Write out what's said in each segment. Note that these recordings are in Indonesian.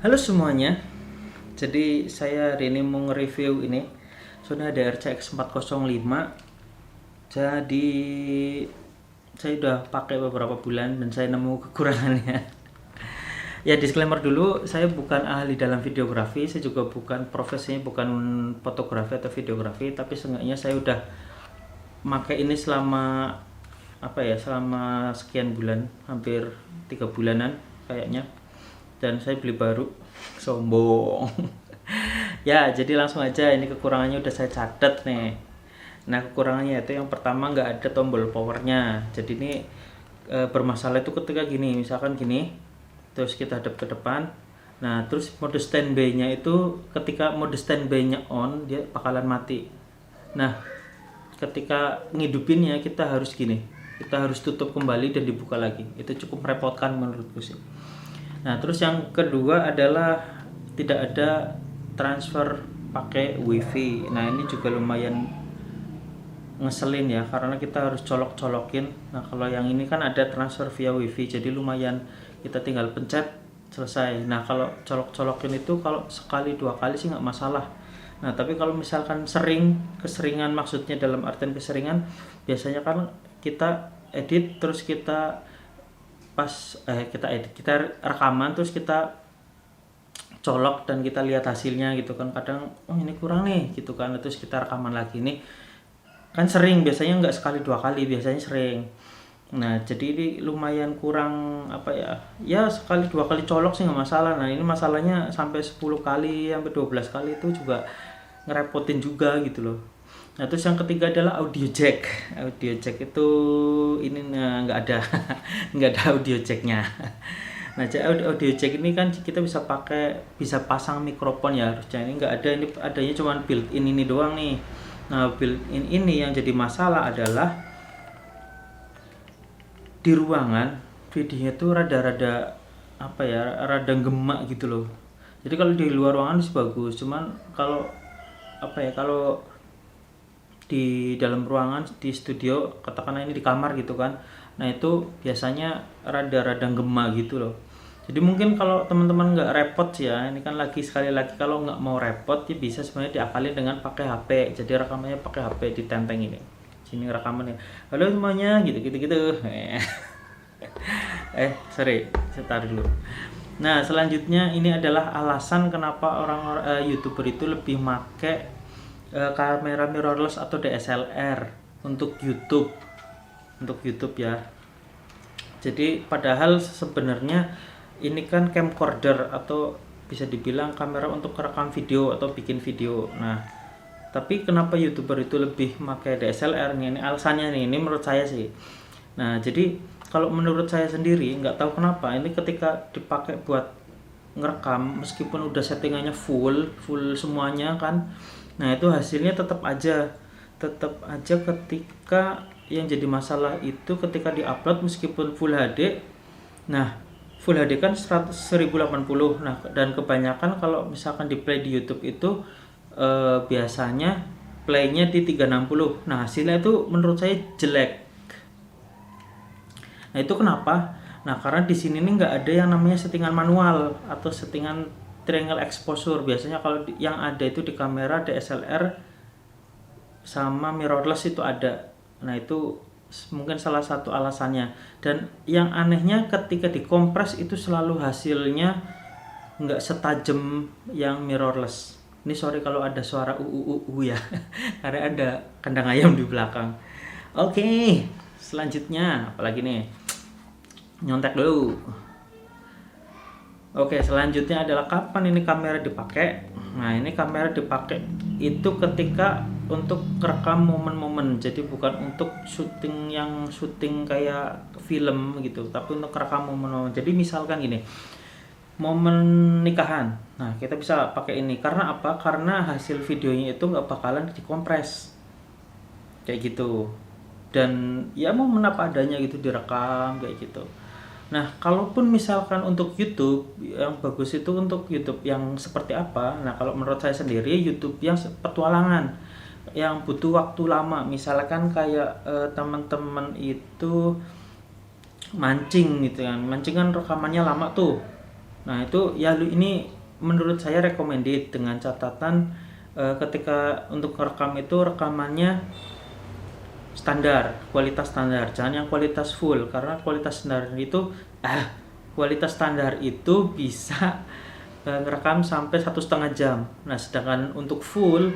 Halo semuanya, jadi saya hari ini mau nge-review ini Sony HDR-CX 405. Jadi saya udah pakai beberapa bulan dan saya nemu kekurangannya. Ya disclaimer dulu, saya bukan ahli dalam videografi, saya juga bukan profesinya bukan fotografi atau videografi, tapi seenggaknya saya udah pakai ini selama selama sekian bulan, hampir 3 bulanan kayaknya, dan saya beli baru. Sombong. Ya jadi langsung aja, ini kekurangannya udah saya catat nih. Nah kekurangannya itu yang pertama, nggak ada tombol powernya. Jadi ini bermasalah itu ketika gini, misalkan gini, terus kita hadap ke depan. Nah terus mode standby nya itu, ketika mode standby nya on dia bakalan mati. Nah ketika ngidupinnya kita harus gini, kita harus tutup kembali dan dibuka lagi. Itu cukup merepotkan menurutku sih. Nah terus yang kedua adalah tidak ada transfer pakai wifi. Nah ini juga lumayan ngeselin ya, karena kita harus colok-colokin. Nah kalau yang ini kan ada transfer via wifi, jadi lumayan, kita tinggal pencet selesai. Nah kalau colok-colokin itu kalau sekali dua kali sih nggak masalah. Nah tapi kalau misalkan keseringan, maksudnya dalam artian keseringan, biasanya kan kita edit terus kita kita rekaman terus kita colok dan kita lihat hasilnya gitu kan. Kadang oh ini kurang nih gitu kan, terus kita rekaman lagi. Nih kan sering, biasanya nggak sekali dua kali, biasanya sering. Nah jadi ini lumayan kurang ya sekali dua kali colok sih nggak masalah. Nah ini masalahnya sampai 10 kali sampai 12 kali, itu juga ngerepotin juga gitu loh. Nah terus yang ketiga adalah audio jack. Audio jack itu ini nggak ada nggak ada audio jacknya. Nah audio jack ini kan kita bisa pasang mikrofon ya harusnya. Ini nggak ada, ini adanya cuma built in ini doang nih. Nah built in ini yang jadi masalah adalah di ruangan videonya tuh rada-rada rada gemak gitu loh. Jadi kalau di luar ruangan sih bagus, cuman kalau kalau di dalam ruangan, di studio, katakanlah ini di kamar gitu kan, nah itu biasanya rada-rada gema gitu loh. Jadi mungkin kalau teman-teman nggak repot ya, ini kan sekali lagi kalau nggak mau repot ya bisa sebenarnya diakali dengan pakai HP. Jadi rekamannya pakai HP, ditenteng ini sini rekamannya, halo semuanya gitu sorry, saya taruh dulu. Nah selanjutnya ini adalah alasan kenapa orang-orang YouTuber itu lebih make kamera mirrorless atau DSLR untuk YouTube ya. Jadi padahal sebenarnya ini kan camcorder atau bisa dibilang kamera untuk merekam video atau bikin video. Nah tapi kenapa YouTuber itu lebih pakai DSLR nih? Ini alasannya nih, ini menurut saya sih. Nah jadi kalau menurut saya sendiri, nggak tahu kenapa ini ketika dipakai buat ngerekam, meskipun udah settingannya full semuanya kan, nah itu hasilnya tetap aja ketika yang jadi masalah itu ketika diupload meskipun full HD. Nah full HD kan 1080. Nah dan kebanyakan kalau misalkan di play di YouTube itu biasanya playnya di 360. Nah hasilnya itu menurut saya jelek. Nah itu kenapa? Nah karena di sini nih nggak ada yang namanya settingan manual atau settingan triangle exposure. Biasanya kalau yang ada itu di kamera DSLR sama mirrorless itu ada. Nah itu mungkin salah satu alasannya. Dan yang anehnya ketika dikompres itu selalu hasilnya nggak setajam yang mirrorless. Ini sorry kalau ada suara ya karena ada kandang ayam di belakang. Oke, selanjutnya apalagi nih, nyontek dulu. Oke, selanjutnya adalah kapan ini kamera dipakai. Nah ini kamera dipakai itu ketika untuk rekam momen-momen, jadi bukan untuk syuting kayak film gitu, tapi untuk rekam momen-momen. Jadi misalkan gini, momen nikahan, nah kita bisa pakai ini. Karena apa? Karena hasil videonya itu nggak bakalan dikompres kayak gitu, dan ya momen apa adanya gitu direkam kayak gitu. Nah kalaupun misalkan untuk YouTube, yang bagus itu untuk YouTube yang seperti apa? Nah kalau menurut saya sendiri, YouTube yang petualangan, yang butuh waktu lama. Misalkan kayak teman-teman itu mancing gitu kan, mancing kan rekamannya lama tuh. Nah itu ya ini menurut saya recommended, dengan catatan ketika untuk rekam itu rekamannya standar, kualitas standar, jangan yang kualitas full, karena kualitas standar itu kualitas standar itu bisa ngerekam sampai 1,5 jam. Nah sedangkan untuk full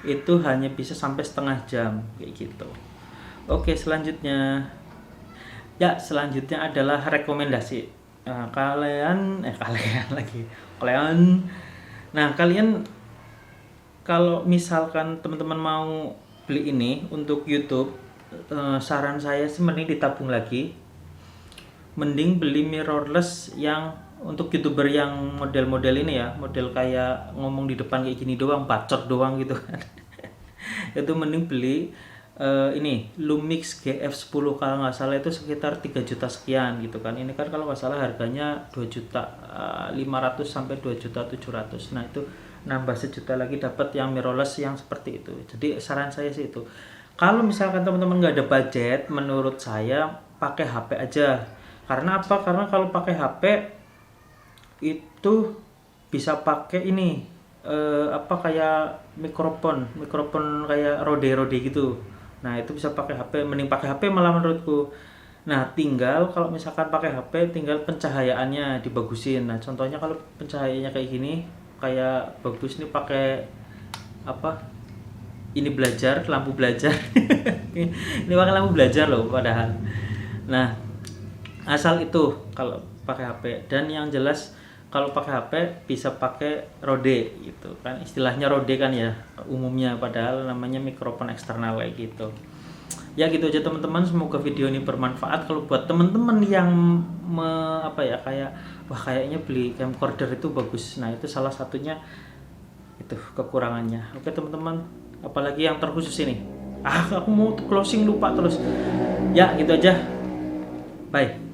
itu hanya bisa sampai setengah jam kayak gitu. Oke, selanjutnya adalah rekomendasi. Kalian nah kalian kalau misalkan teman-teman mau beli ini untuk YouTube, saran saya sih mending ditabung lagi, mending beli mirrorless yang untuk YouTuber yang model-model ini ya, model kayak ngomong di depan kayak gini doang, bacot doang gitu kan. Itu mending beli ini Lumix GF10, kalau nggak salah itu sekitar 3 juta sekian gitu kan. Ini kan kalau nggak salah harganya 2.500.000 sampai 2.700.000. Nah itu nambah sejuta lagi dapat yang mirrorless yang seperti itu. Jadi saran saya sih itu, kalau misalkan teman-teman nggak ada budget, menurut saya pakai HP aja. Karena apa? Karena kalau pakai HP itu bisa pakai ini kayak mikrofon kayak Rode gitu. Nah itu bisa pakai HP, mending pakai HP malah menurutku. Nah tinggal kalau misalkan pakai HP, tinggal pencahayaannya dibagusin. Nah contohnya kalau pencahayaannya kayak gini, kayak bagus nih pakai ini lampu belajar. Ini pakai lampu belajar loh padahal. Nah asal itu kalau pakai HP, dan yang jelas kalau pakai HP bisa pakai Rode gitu kan, istilahnya Rode kan ya umumnya, padahal namanya mikrofon eksternal kayak gitu. Ya gitu aja teman-teman, semoga video ini bermanfaat. Kalau buat teman-teman yang kayak wah kayaknya beli camcorder itu bagus, nah itu salah satunya itu kekurangannya. Oke teman-teman, apalagi yang terkhusus ini, aku mau closing lupa terus ya, gitu aja, bye.